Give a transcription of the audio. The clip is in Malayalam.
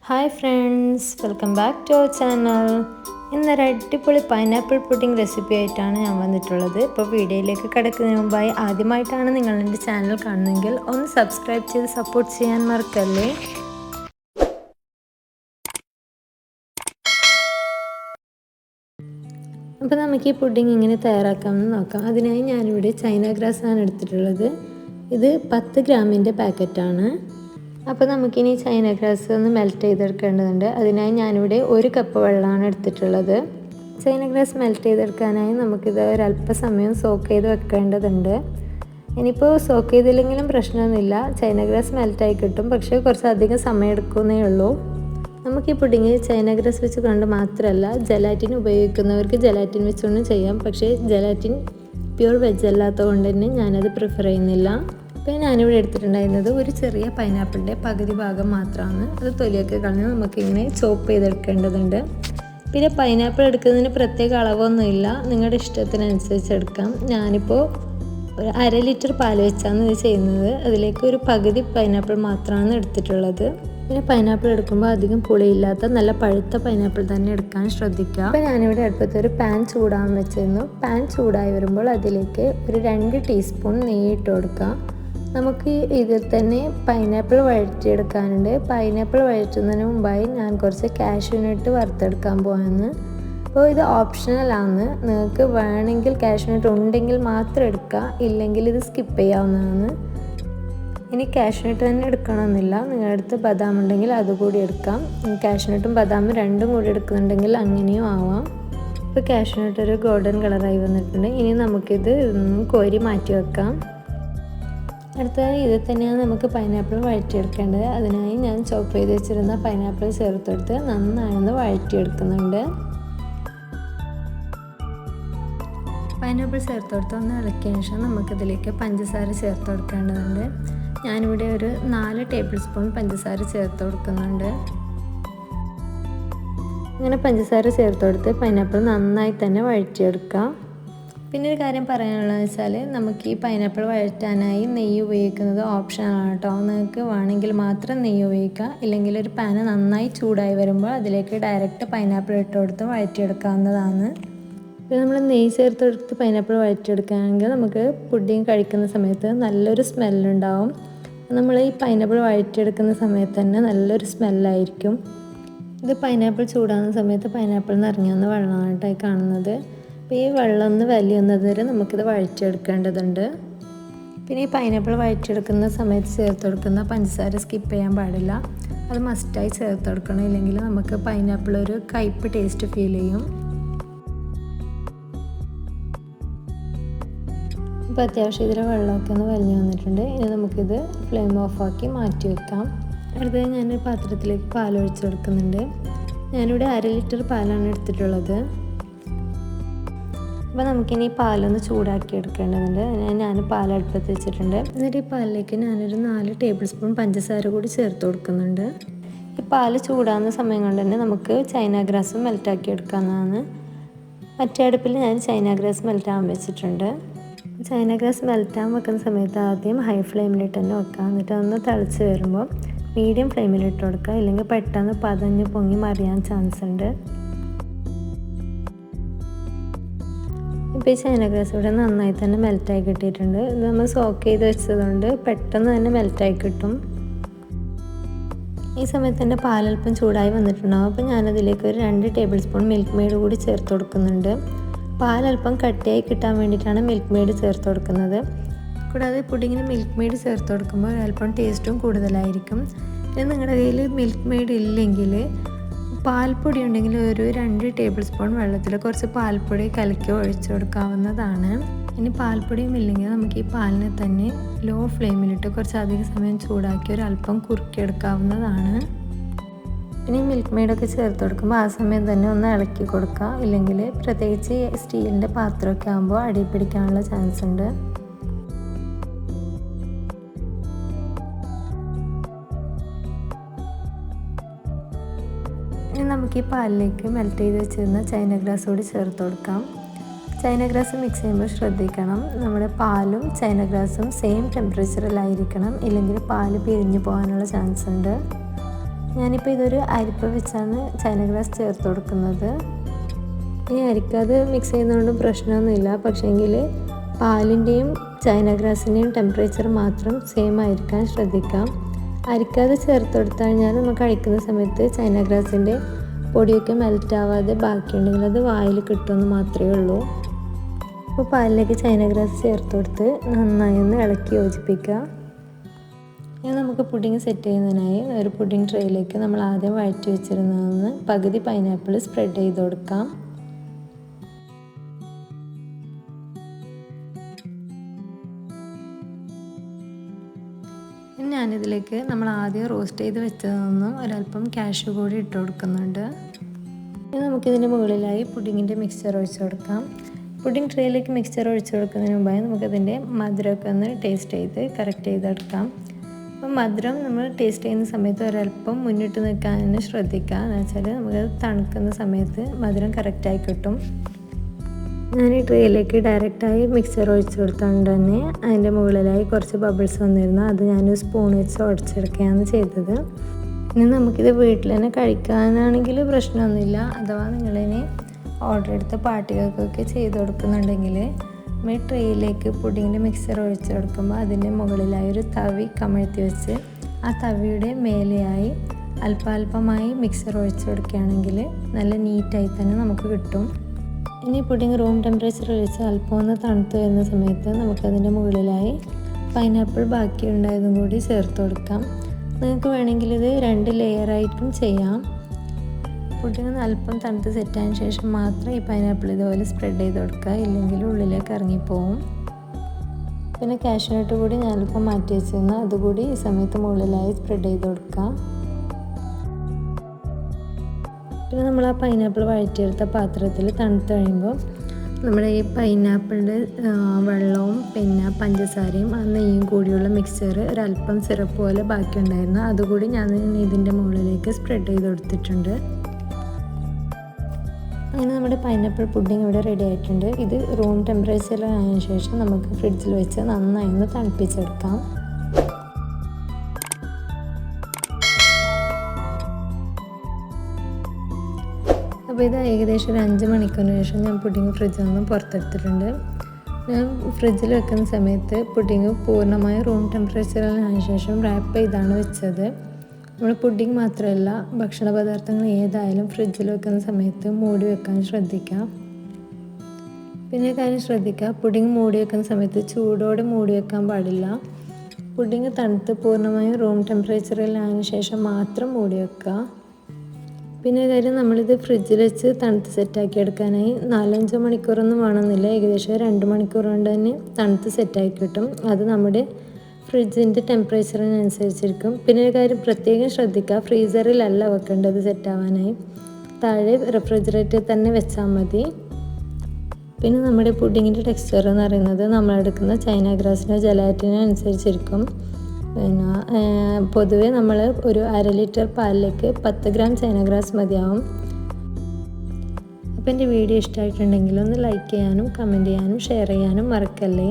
Hi friends, welcome back to our channel. ഇന്നൊരു അടിപൊളി പൈനാപ്പിൾ പുഡിംഗ് റെസിപ്പി ആയിട്ടാണ് ഞാൻ വന്നിട്ടുള്ളത്. ഇപ്പോൾ വീഡിയോയിലേക്ക് കിടക്കുന്നതിന് മുമ്പായി ആദ്യമായിട്ടാണ് നിങ്ങൾ എൻ്റെ ചാനൽ കാണുന്നതെങ്കിൽ ഒന്ന് സബ്സ്ക്രൈബ് ചെയ്ത് സപ്പോർട്ട് ചെയ്യാൻ മറക്കല്ലേ. അപ്പോൾ നമുക്ക് ഈ പുഡിംഗ് എങ്ങനെ തയ്യാറാക്കാമെന്ന് നോക്കാം. അതിനായി ഞാനിവിടെ ചൈന ഗ്രാസാണ് എടുത്തിട്ടുള്ളത്. ഇത് 10 ഗ്രാമിൻ്റെ പാക്കറ്റാണ്. അപ്പോൾ നമുക്കിനി ചൈന ഗ്രാസ് ഒന്ന് മെൽറ്റ് ചെയ്തെടുക്കേണ്ടതുണ്ട്. അതിനായി ഞാനിവിടെ 1 കപ്പ് വെള്ളമാണ് എടുത്തിട്ടുള്ളത്. ചൈന ഗ്രാസ് മെൽറ്റ് ചെയ്തെടുക്കാനായി നമുക്കിത് ഒരല്പസമയം സോക്ക് ചെയ്ത് വെക്കേണ്ടതുണ്ട്. ഇനിയിപ്പോൾ സോക്ക് ചെയ്തില്ലെങ്കിലും പ്രശ്നമൊന്നുമില്ല, ചൈന ഗ്രാസ് മെൽറ്റായി കിട്ടും. പക്ഷേ കുറച്ചധികം സമയം എടുക്കുന്നേ ഉള്ളൂ. നമുക്ക് ഈ പുഡിങ് ചൈന ഗ്രാസ് വെച്ച് കൊണ്ട് മാത്രമല്ല, ജലാറ്റിൻ ഉപയോഗിക്കുന്നവർക്ക് ജലാറ്റിൻ വെച്ചുകൊണ്ടും ചെയ്യാം. പക്ഷേ ജലാറ്റിൻ പ്യൂർ വെജ് അല്ലാത്തത് കൊണ്ട് തന്നെ ഞാനത് പ്രിഫർ ചെയ്യുന്നില്ല. അപ്പോൾ ഞാനിവിടെ എടുത്തിട്ടുണ്ടായിരുന്നത് ഒരു ചെറിയ പൈനാപ്പിളിൻ്റെ പകുതി ഭാഗം മാത്രമാണ്. അത് തൊലിയൊക്കെ കളഞ്ഞ് നമുക്കിങ്ങനെ ചോപ്പ് ചെയ്തെടുക്കേണ്ടതുണ്ട്. പിന്നെ പൈനാപ്പിൾ എടുക്കുന്നതിന് പ്രത്യേക അളവൊന്നുമില്ല, നിങ്ങളുടെ ഇഷ്ടത്തിനനുസരിച്ച് എടുക്കാം. ഞാനിപ്പോൾ ഒരു 1/2 ലിറ്റർ പാൽ വെച്ചാണ് ഇത് ചെയ്യുന്നത്. അതിലേക്ക് ഒരു പകുതി പൈനാപ്പിൾ മാത്രമാണ് എടുത്തിട്ടുള്ളത്. പിന്നെ പൈനാപ്പിൾ എടുക്കുമ്പോൾ അധികം പുളിയില്ലാത്ത നല്ല പഴുത്ത പൈനാപ്പിൾ തന്നെ എടുക്കാൻ ശ്രദ്ധിക്കുക. അപ്പോൾ ഞാനിവിടെ അടുപ്പത്ത് ഒരു പാൻ ചൂടാൻ വെച്ചിരുന്നു. പാൻ ചൂടായി വരുമ്പോൾ അതിലേക്ക് ഒരു 2 ടീസ്പൂൺ നെയ്യ് ഇട്ട് കൊടുക്കുക. നമുക്ക് ഇതിൽ തന്നെ പൈനാപ്പിൾ വഴറ്റിയെടുക്കാനുണ്ട്. പൈനാപ്പിൾ വഴറ്റുന്നതിന് മുമ്പായി ഞാൻ കുറച്ച് കാഷ്യൂനട്ട് വറുത്തെടുക്കാൻ പോകുന്നു. അപ്പോൾ ഇത് ഓപ്ഷണലാണ്, നിങ്ങൾക്ക് വേണമെങ്കിൽ കാഷ്യൂനട്ട് ഉണ്ടെങ്കിൽ മാത്രം എടുക്കുക, ഇല്ലെങ്കിൽ ഇത് സ്കിപ്പ് ചെയ്യാവുന്നതാണ്. ഇനി കാഷ്യൂനട്ട് തന്നെ എടുക്കണമെന്നില്ല, നിങ്ങളുടെ അടുത്ത് ബദാം ഉണ്ടെങ്കിൽ അതുകൂടി എടുക്കാം. കാഷ്യൂനട്ടും ബദാമും രണ്ടും കൂടി എടുക്കുന്നുണ്ടെങ്കിൽ അങ്ങനെയും ആവാം. ഇപ്പോൾ കാഷ്യൂനട്ട് ഒരു ഗോൾഡൻ കളറായി വന്നിട്ടുണ്ട്. ഇനി നമുക്കിത് കോരി മാറ്റി വെക്കാം. അടുത്തതായി ഇത് തന്നെയാണ് നമുക്ക് പൈനാപ്പിൾ വഴറ്റിയെടുക്കേണ്ടത്. അതിനായി ഞാൻ ചോപ്പ് ചെയ്ത് വെച്ചിരുന്ന പൈനാപ്പിൾ ചേർത്തെടുത്ത് നന്നായൊന്ന് വഴറ്റിയെടുക്കുന്നുണ്ട്. പൈനാപ്പിൾ ചേർത്തെടുത്ത് ഒന്ന് ഇളക്കിയതിന് ശേഷം നമുക്കിതിലേക്ക് പഞ്ചസാര ചേർത്ത് കൊടുക്കേണ്ടതുണ്ട്. ഞാനിവിടെ ഒരു 4 ടേബിൾ സ്പൂൺ പഞ്ചസാര ചേർത്ത് കൊടുക്കുന്നുണ്ട്. അങ്ങനെ പഞ്ചസാര ചേർത്ത് കൊടുത്ത് പൈനാപ്പിൾ നന്നായി തന്നെ വഴറ്റിയെടുക്കാം. പിന്നെ ഒരു കാര്യം പറയാനുള്ളതെന്ന് വെച്ചാൽ, നമുക്ക് ഈ പൈനാപ്പിൾ വഴറ്റാനായി നെയ്യ് ഉപയോഗിക്കുന്നത് ഓപ്ഷനാണ് കേട്ടോ. നിങ്ങൾക്ക് വേണമെങ്കിൽ മാത്രം നെയ്യ് ഉപയോഗിക്കുക, ഇല്ലെങ്കിൽ ഒരു പാന് നന്നായി ചൂടായി വരുമ്പോൾ അതിലേക്ക് ഡയറക്റ്റ് പൈനാപ്പിൾ ഇട്ട് കൊടുത്ത് വഴറ്റിയെടുക്കാവുന്നതാണ്. പിന്നെ നമ്മൾ നെയ്യ് ചേർത്തെടുത്ത് പൈനാപ്പിൾ വഴറ്റിയെടുക്കുകയാണെങ്കിൽ നമുക്ക് പുഡിങ് കഴിക്കുന്ന സമയത്ത് നല്ലൊരു സ്മെല്ലുണ്ടാവും. നമ്മൾ ഈ പൈനാപ്പിൾ വഴറ്റിയെടുക്കുന്ന സമയത്ത് തന്നെ നല്ലൊരു സ്മെല്ലായിരിക്കും. ഇത് പൈനാപ്പിൾ ചൂടാകുന്ന സമയത്ത് പൈനാപ്പിളിൽ നിന്ന് ഇറങ്ങിയെന്ന വെള്ളമാണ് കേട്ടോ കാണുന്നത്. അപ്പോൾ ഈ വെള്ളം ഒന്ന് വലിയുന്നത് വരെ നമുക്കിത് വഴറ്റിയെടുക്കേണ്ടതുണ്ട്. പിന്നെ ഈ പൈനാപ്പിൾ വഴറ്റിയെടുക്കുന്ന സമയത്ത് ചേർത്ത് കൊടുക്കുന്ന പഞ്ചസാര സ്കിപ്പ് ചെയ്യാൻ പാടില്ല, അത് മസ്റ്റായി ചേർത്ത് കൊടുക്കണം, ഇല്ലെങ്കിൽ നമുക്ക് പൈനാപ്പിൾ ഒരു കയ്പ്പ് ടേസ്റ്റ് ഫീൽ ചെയ്യും. ഇപ്പോൾ അത്യാവശ്യം ഇതിലെ വെള്ളമൊക്കെ ഒന്ന് വലിഞ്ഞു വന്നിട്ടുണ്ട്. ഇനി നമുക്കിത് ഫ്ലെയിം ഓഫാക്കി മാറ്റി വെക്കാം. അടുത്തത് ഞാനൊരു പാത്രത്തിലേക്ക് പാൽ ഒഴിച്ച് കൊടുക്കുന്നുണ്ട്. ഞാനിവിടെ 1/2 ലിറ്റർ പാലാണ് എടുത്തിട്ടുള്ളത്. അപ്പോൾ നമുക്കിനി പാലൊന്ന് ചൂടാക്കി എടുക്കേണ്ടതുണ്ട്. ഞാൻ പാൽ അടുപ്പത്ത് വെച്ചിട്ടുണ്ട്. എന്നിട്ട് ഈ പാലിലേക്ക് ഞാനൊരു 4 ടേബിൾ സ്പൂൺ പഞ്ചസാര കൂടി ചേർത്ത് കൊടുക്കുന്നുണ്ട്. ഈ പാല് ചൂടാകുന്ന സമയം കൊണ്ട് തന്നെ നമുക്ക് ചൈന ഗ്രാസ് മെൽറ്റാക്കി എടുക്കാവുന്നതാണ്. മറ്റേ അടുപ്പിൽ ഞാൻ ചൈന ഗ്രാസ് മെൽറ്റാൻ വെച്ചിട്ടുണ്ട്. ചൈന ഗ്രാസ് മെൽറ്റാൻ വെക്കുന്ന സമയത്ത് ആദ്യം ഹൈ ഫ്ലെയിമിലിട്ട് തന്നെ വെക്കുക. എന്നിട്ട് ഒന്ന് തിളച്ച് വരുമ്പോൾ മീഡിയം ഫ്ലെയിമിലിട്ട് കൊടുക്കുക, ഇല്ലെങ്കിൽ പെട്ടെന്ന് പതഞ്ഞ് പൊങ്ങി മറിയാൻ ചാൻസ് ഉണ്ട്. ഇപ്പോൾ ഈ ചൈന ഗ്രാസ് ഇവിടെ നന്നായി തന്നെ മെൽറ്റായി കിട്ടിയിട്ടുണ്ട്. ഇത് നമ്മൾ സോക്ക് ചെയ്ത് വെച്ചതുകൊണ്ട് പെട്ടെന്ന് തന്നെ മെൽറ്റായി കിട്ടും. ഈ സമയത്ത് തന്നെ പാലൽപ്പം ചൂടായി വന്നിട്ടുണ്ടാകും. അപ്പോൾ ഞാനതിലേക്ക് ഒരു 2 ടേബിൾ സ്പൂൺ മിൽക്ക് മെയ്ഡ് കൂടി ചേർത്ത് കൊടുക്കുന്നുണ്ട്. പാലൽപ്പം കട്ടിയായി കിട്ടാൻ വേണ്ടിയിട്ടാണ് മിൽക്ക് മെയ്ഡ് ചേർത്ത് കൊടുക്കുന്നത്. കൂടാതെ പുഡിങ്ങിന് മിൽക്ക് മെയ്ഡ് ചേർത്ത് കൊടുക്കുമ്പോൾ അല്പം ടേസ്റ്റും കൂടുതലായിരിക്കും. പിന്നെ നിങ്ങളുടെ കയ്യിൽ മിൽക്ക് മെയ്ഡ് ഇല്ലെങ്കിൽ പാൽപ്പൊടി ഉണ്ടെങ്കിൽ ഒരു 2 ടേബിൾ സ്പൂൺ വെള്ളത്തിൽ കുറച്ച് പാൽപ്പൊടി കലക്കി ഒഴിച്ചു കൊടുക്കാവുന്നതാണ്. ഇനി പാൽപ്പൊടിയും ഇല്ലെങ്കിൽ നമുക്ക് ഈ പാലിനെ തന്നെ ലോ ഫ്ലെയിമിലിട്ട് കുറച്ചധികം സമയം ചൂടാക്കി ഒരല്പം കുറുക്കിയെടുക്കാവുന്നതാണ്. പിന്നെ മിൽക്ക് മെയ്ഡൊക്കെ ചേർത്ത് കൊടുക്കുമ്പോൾ ആ സമയം തന്നെ ഒന്ന് ഇളക്കി കൊടുക്കുക, ഇല്ലെങ്കിൽ പ്രത്യേകിച്ച് സ്റ്റീലിൻ്റെ പാത്രമൊക്കെ ആകുമ്പോൾ അടി പിടിക്കാനുള്ള ചാൻസ് ഉണ്ട്. ഇനി നമുക്ക് ഈ പാലിലേക്ക് മെൽറ്റ് ചെയ്ത് വെച്ചിരുന്ന ചൈന ഗ്രാസ് കൂടി ചേർത്ത് കൊടുക്കാം. ചൈന ഗ്രാസ് മിക്സ് ചെയ്യുമ്പോൾ ശ്രദ്ധിക്കണം, നമ്മുടെ പാലും ചൈന ഗ്രാസും സെയിം ടെമ്പറേച്ചറിലായിരിക്കണം, ഇല്ലെങ്കിൽ പാല് പിരിഞ്ഞു പോകാനുള്ള ചാൻസ് ഉണ്ട്. ഞാനിപ്പോൾ ഇതൊരു അരിപ്പ വെച്ചാണ് ചൈന ഗ്രാസ് ചേർത്ത് കൊടുക്കുന്നത്. ഈ അരിക്കാതെ മിക്സ് ചെയ്യുന്നതുകൊണ്ട് പ്രശ്നമൊന്നുമില്ല. പക്ഷേങ്കിൽ പാലിൻ്റെയും ചൈന ഗ്രാസിൻ്റെയും ടെമ്പറേച്ചർ മാത്രം സെയിം ആയിരിക്കാൻ ശ്രദ്ധിക്കാം. അരിക്കാതെ ചേർത്ത് കൊടുത്തു കഴിഞ്ഞാൽ നമുക്ക് കഴിക്കുന്ന സമയത്ത് ചൈന ഗ്രാസിൻ്റെ പൊടിയൊക്കെ മെൽറ്റ് ആവാതെ ബാക്കിയുണ്ടെങ്കിൽ അത് വായിൽ കിട്ടുമെന്ന് മാത്രമേ ഉള്ളൂ. അപ്പോൾ പാലിലേക്ക് ചൈന ഗ്രാസ് ചേർത്ത് കൊടുത്ത് നന്നായി ഒന്ന് ഇളക്കി യോജിപ്പിക്കുക. ഇനി നമുക്ക് പുഡിങ് സെറ്റ് ചെയ്യുന്നതിനായി ഒരു പുഡിങ് ട്രേയിലേക്ക് നമ്മൾ ആദ്യം വഴറ്റി വെച്ചിരുന്നതെന്ന് പകുതി പൈനാപ്പിൾ സ്പ്രെഡ് ചെയ്ത് കൊടുക്കാം. ഇനി ഞാനിതിലേക്ക് നമ്മൾ ആദ്യം റോസ്റ്റ് ചെയ്ത് വെച്ചതെന്നും ഒരല്പം കാഷ്യൂ കൂടി ഇട്ട് കൊടുക്കുന്നുണ്ട്. ഇനി നമുക്കിതിൻ്റെ മുകളിലായി പുഡിങ്ങിൻ്റെ മിക്സ്ചർ ഒഴിച്ച് കൊടുക്കാം. പുഡിങ് ട്രേയിലേക്ക് മിക്സ്ചർ ഒഴിച്ച് കൊടുക്കുന്നതിന് മുമ്പായി നമുക്കതിൻ്റെ മധുരമൊക്കെ ഒന്ന് ടേസ്റ്റ് ചെയ്ത് കറക്റ്റ് ചെയ്തെടുക്കാം. അപ്പം മധുരം നമ്മൾ ടേസ്റ്റ് ചെയ്യുന്ന സമയത്ത് ഒരല്പം മുന്നിട്ട് നിൽക്കാൻ ശ്രദ്ധിക്കുക. എന്ന് വെച്ചാൽ നമുക്കത് തണുക്കുന്ന സമയത്ത് മധുരം കറക്റ്റായി കിട്ടും. ഞാൻ ഈ ട്രേയിലേക്ക് ഡയറക്റ്റായി മിക്സർ ഒഴിച്ച് കൊടുത്തുകൊണ്ട് തന്നെ അതിൻ്റെ മുകളിലായി കുറച്ച് ബബിൾസ് വന്നിരുന്നു. അത് ഞാൻ സ്പൂൺ വെച്ച് ഉടച്ചെടുക്കുകയാണ് ചെയ്തത്. ഇനി നമുക്കിത് വീട്ടിൽ തന്നെ കഴിക്കാനാണെങ്കിൽ പ്രശ്നമൊന്നുമില്ല. അഥവാ നിങ്ങളിനി ഓർഡർ എടുത്ത പാർട്ടികൾക്കൊക്കെ ചെയ്ത് കൊടുക്കുന്നുണ്ടെങ്കിൽ നമ്മൾ ട്രേയിലേക്ക് പുഡിങ്ങിൻ്റെ മിക്സർ ഒഴിച്ച് കൊടുക്കുമ്പോൾ അതിൻ്റെ മുകളിലായി ഒരു തവി കമഴ്ത്തി വെച്ച് ആ തവിയുടെ മേലെയായി അല്പാൽപമായി മിക്സർ ഒഴിച്ച് കൊടുക്കുകയാണെങ്കിൽ നല്ല നീറ്റായി തന്നെ നമുക്ക് കിട്ടും. ഇനി പുഡിങ് റൂം ടെമ്പറേച്ചറിൽ വെച്ച് അല്പം ഒന്ന് തണുത്ത് വരുന്ന സമയത്ത് നമുക്കതിൻ്റെ മുകളിലായി പൈനാപ്പിൾ ബാക്കി ഉണ്ടായതും കൂടി ചേർത്ത് കൊടുക്കാം. നിങ്ങൾക്ക് വേണമെങ്കിൽ ഇത് 2 ലെയറായിട്ടും ചെയ്യാം. പുഡിങ് അല്പം തണുത്ത് സെറ്റായതിനു ശേഷം മാത്രം ഈ പൈനാപ്പിൾ ഇതുപോലെ സ്പ്രെഡ് ചെയ്ത് കൊടുക്കുക, ഇല്ലെങ്കിൽ ഉള്ളിലേക്ക് ഇറങ്ങിപ്പോവും. പിന്നെ കാഷ്യൂനട്ട് കൂടി ഞാനിപ്പോൾ മാറ്റി വെച്ചിരുന്നു, അതുകൂടി ഈ സമയത്ത് മുകളിലായി സ്പ്രെഡ് ചെയ്ത് കൊടുക്കുക. പിന്നെ നമ്മൾ ആ പൈനാപ്പിൾ വഴറ്റിയെടുത്ത പാത്രത്തിൽ തണുത്ത് കഴിയുമ്പോൾ നമ്മുടെ ഈ പൈനാപ്പിളിൻ്റെ വെള്ളവും പിന്നെ പഞ്ചസാരയും ആ നെയ്യും കൂടിയുള്ള മിക്സ്ചർ ഒരല്പം സിറപ്പ് പോലെ ബാക്കിയുണ്ടായിരുന്നു, അതുകൂടി ഞാൻ ഇതിൻ്റെ മുകളിലേക്ക് സ്പ്രെഡ് ചെയ്ത് കൊടുത്തിട്ടുണ്ട്. അങ്ങനെ നമ്മുടെ പൈനാപ്പിൾ പുഡിങ് ഇവിടെ റെഡി ആയിട്ടുണ്ട്. ഇത് റൂം ടെമ്പറേച്ചറിലായതിനു ശേഷം നമുക്ക് ഫ്രിഡ്ജിൽ വെച്ച് നന്നായി ഒന്ന് തണുപ്പിച്ചെടുക്കാം. അപ്പോൾ ഇത് ഏകദേശം ഒരു 5 മണിക്കൂറിന് ശേഷം ഞാൻ പുഡിങ് ഫ്രിഡ്ജിൽ നിന്നും പുറത്തെടുത്തിട്ടുണ്ട്. ഞാൻ ഫ്രിഡ്ജിൽ വെക്കുന്ന സമയത്ത് പുഡിങ് പൂർണ്ണമായും റൂം ടെമ്പറേച്ചറിലായതിനു ശേഷം റാപ്പ് ചെയ്താണ് വെച്ചത്. നമ്മൾ പുഡിങ് മാത്രമല്ല ഭക്ഷണ പദാർത്ഥങ്ങൾ ഏതായാലും ഫ്രിഡ്ജിൽ വെക്കുന്ന സമയത്ത് മൂടി വെക്കാൻ ശ്രദ്ധിക്കാം. പിന്നെ കാര്യം ശ്രദ്ധിക്കുക, പുഡിങ് മൂടി വെക്കുന്ന സമയത്ത് ചൂടോടെ മൂടി വെക്കാൻ പാടില്ല. പുഡിങ് തണുത്ത് പൂർണ്ണമായും റൂം ടെമ്പറേച്ചറിലായതിനു ശേഷം മാത്രം മൂടി വെക്കുക. പിന്നെ കാര്യം നമ്മളിത് ഫ്രിഡ്ജിൽ വെച്ച് തണുത്ത് സെറ്റാക്കി എടുക്കാനായി 4-5 മണിക്കൂറൊന്നും വേണമെന്നില്ല, ഏകദേശം 2 മണിക്കൂർ കൊണ്ട് തന്നെ തണുത്ത് സെറ്റാക്കി കിട്ടും. അത് നമ്മുടെ ഫ്രിഡ്ജിൻ്റെ ടെമ്പറേച്ചറിനനുസരിച്ചിരിക്കും. പിന്നെ ഒരു കാര്യം പ്രത്യേകം ശ്രദ്ധിക്കുക, ഫ്രീസറിലല്ല വെക്കേണ്ടത് സെറ്റാവാനായി, താഴെ റെഫ്രിജറേറ്ററിൽ തന്നെ വെച്ചാൽ മതി. പിന്നെ നമ്മുടെ പുഡിങ്ങിൻ്റെ ടെക്സ്ചർ എന്ന് പറയുന്നത് നമ്മളെടുക്കുന്ന ചൈന ഗ്രാസിൻ്റെ ജലാറ്റിനനുസരിച്ചിരിക്കും. പിന്നെ പൊതുവേ നമ്മൾ ഒരു 1/2 ലിറ്റർ പാലിലേക്ക് 10 ഗ്രാം ചൈന ഗ്രാസ് മതിയാവും. അപ്പോൾ എൻ്റെ വീഡിയോ ഇഷ്ടമായിട്ടുണ്ടെങ്കിൽ ഒന്ന് ലൈക്ക് ചെയ്യാനും കമൻറ്റ് ചെയ്യാനും ഷെയർ ചെയ്യാനും മറക്കല്ലേ.